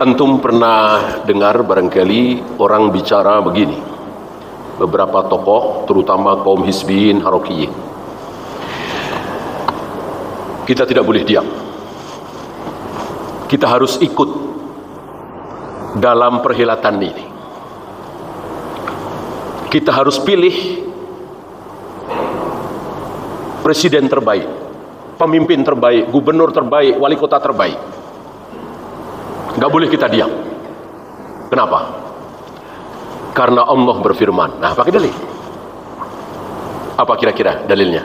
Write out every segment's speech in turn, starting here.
Antum pernah dengar barangkali orang bicara begini, beberapa tokoh terutama kaum hizbiyin harokiyin, kita tidak boleh diam, kita harus ikut dalam perhelatan ini, kita harus pilih presiden terbaik, pemimpin terbaik, gubernur terbaik, wali kota terbaik. Nggak boleh kita diam. Kenapa? Karena Allah berfirman. Nah, pakai dalil. Apa kira-kira dalilnya?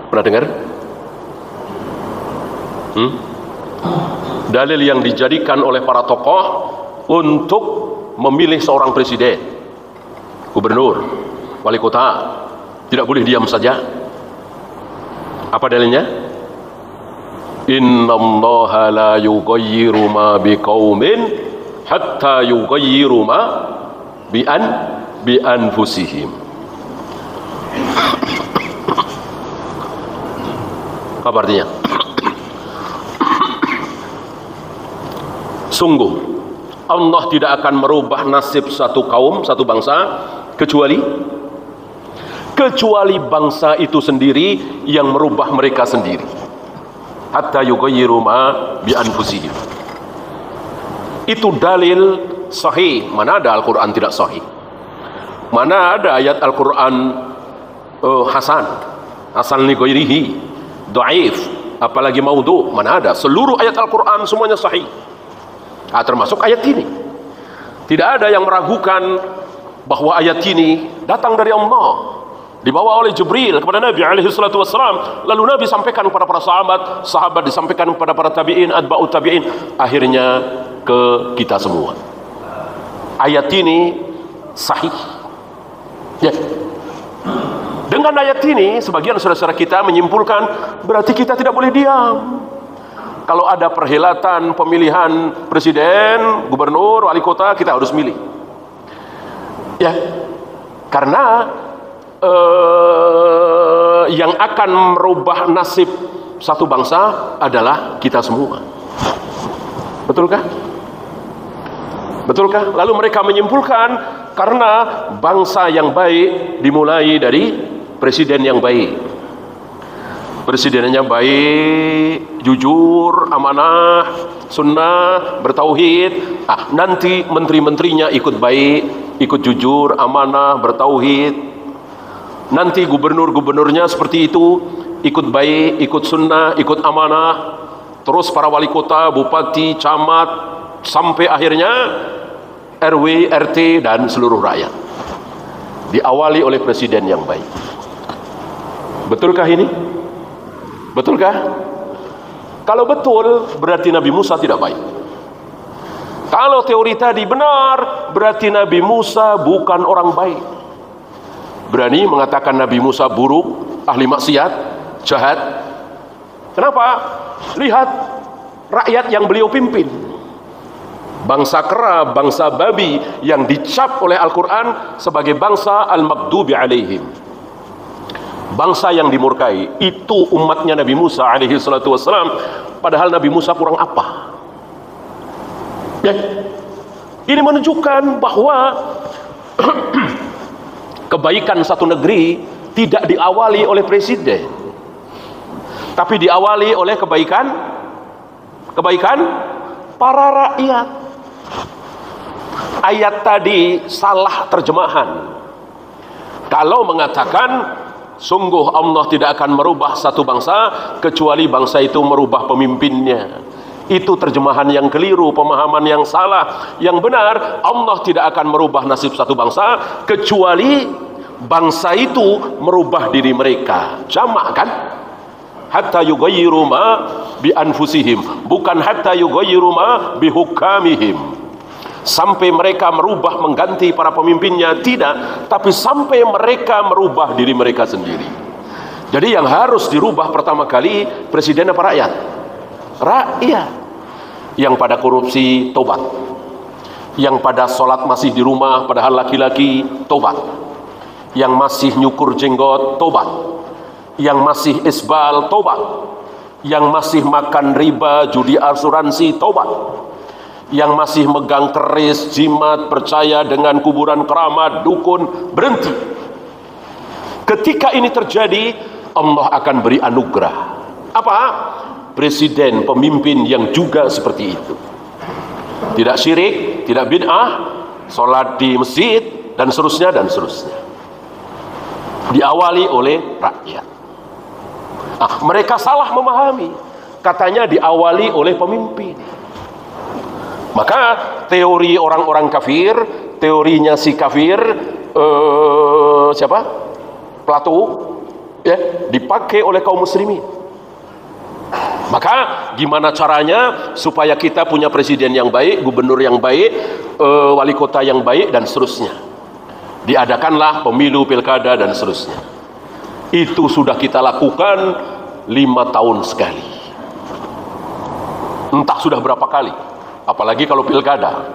Pernah dengar? Dalil yang dijadikan oleh para tokoh untuk memilih seorang presiden, gubernur, wali kota. Tidak boleh diam saja. Apa dalilnya? Innallaha la yughayyiru ma biqaumin hatta yughayyiru ma bi anfusihim. Apa artinya? Sungguh Allah tidak akan merubah nasib satu kaum, satu bangsa kecuali bangsa itu sendiri yang merubah mereka sendiri. Hatta yughayyiru ma bi anfusihim. Itu dalil sahih. Mana ada Al-Quran tidak sahih? Mana ada ayat Al-Quran hasan li ghairihi, dhaif, apalagi maudhu? Mana ada? Seluruh ayat Al-Quran semuanya sahih. Termasuk ayat ini. Tidak ada yang meragukan bahwa ayat ini datang dari Allah, dibawa oleh Jibril kepada Nabi SAW, lalu Nabi sampaikan kepada para sahabat disampaikan kepada para tabi'in, atba'ut tabi'in, akhirnya ke kita semua. Ayat ini sahih. Ya. Dengan ayat ini sebagian saudara-saudara kita menyimpulkan berarti kita tidak boleh diam. Kalau ada perhelatan pemilihan presiden, gubernur, wali kota, kita harus milih. Ya. Karena yang akan merubah nasib satu bangsa adalah kita semua. Betulkah? Betulkah? Lalu mereka menyimpulkan karena bangsa yang baik dimulai dari presiden yang baik. Presidennya baik, jujur, amanah, sunnah, bertauhid. Nanti menteri-menterinya ikut baik, ikut jujur, amanah, bertauhid. Nanti gubernur-gubernurnya seperti itu, ikut baik, ikut sunnah, ikut amanah. Terus para wali kota, bupati, camat, sampai akhirnya RW, RT, dan seluruh rakyat. Diawali oleh presiden yang baik. Betulkah ini? Betulkah? Kalau betul, berarti Nabi Musa tidak baik. Kalau teori tadi benar, berarti Nabi Musa bukan orang baik. Berani mengatakan Nabi Musa buruk, ahli maksiat, jahat. Kenapa? Lihat rakyat yang beliau pimpin. Bangsa kera, bangsa babi yang dicap oleh Al-Quran sebagai bangsa al-maghdubi alaihim. Bangsa yang dimurkai. Itu umatnya Nabi Musa alaihi salatu wassalam. Padahal Nabi Musa kurang apa? Ya. Ini menunjukkan bahwa kebaikan satu negeri tidak diawali oleh presiden, tapi diawali oleh kebaikan para rakyat. Ayat tadi salah terjemahan. Kalau mengatakan sungguh Allah tidak akan merubah satu bangsa kecuali bangsa itu merubah pemimpinnya, itu terjemahan yang keliru, pemahaman yang salah. Yang benar, Allah tidak akan merubah nasib satu bangsa kecuali bangsa itu merubah diri mereka. Jamak kan? Hatta yughayyiru ma bi anfusihim, bukan hatta yughayyiru ma bi hukamihim. Sampai mereka merubah mengganti para pemimpinnya, tidak, tapi sampai mereka merubah diri mereka sendiri. Jadi yang harus dirubah pertama kali presiden apa rakyat? Rakyat. Yang pada korupsi tobat, yang pada sholat masih di rumah padahal laki-laki tobat, yang masih nyukur jenggot tobat, yang masih isbal tobat, yang masih makan riba, judi asuransi tobat, Yang masih megang keris, jimat, percaya dengan kuburan keramat, dukun, berhenti. Ketika ini terjadi, Allah akan beri anugerah. Apa? Presiden, pemimpin yang juga seperti itu. Tidak syirik, tidak bid'ah, sholat di masjid, dan seterusnya, dan seterusnya. Diawali oleh rakyat. Mereka salah memahami. Katanya diawali oleh pemimpin. Maka teori orang-orang kafir, teorinya si kafir, siapa? Plato, ya, dipakai oleh kaum muslimin. Maka gimana caranya supaya kita punya presiden yang baik, gubernur yang baik, wali kota yang baik, dan seterusnya. Diadakanlah pemilu, pilkada, dan seterusnya. Itu sudah kita lakukan 5 tahun sekali. Entah sudah berapa kali. Apalagi kalau pilkada,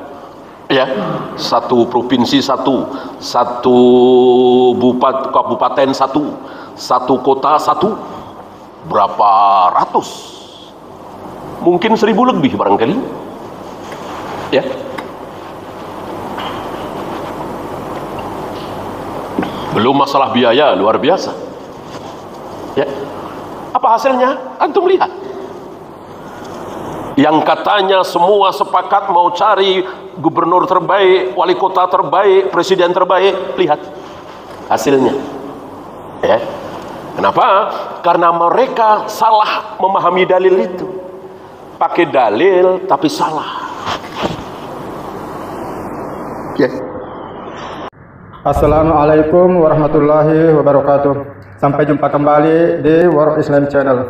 ya, satu provinsi satu kabupaten satu kota satu, berapa ratus, mungkin 1000 lebih barangkali, ya. Belum masalah biaya luar biasa, ya. Apa hasilnya? Antum lihat. Yang katanya semua sepakat mau cari gubernur terbaik, wali kota terbaik, presiden terbaik, lihat hasilnya. Ya. Kenapa? Karena mereka salah memahami dalil itu. Pakai dalil tapi salah. Ya. Assalamualaikum warahmatullahi wabarakatuh. Sampai jumpa kembali di World Islam Channel.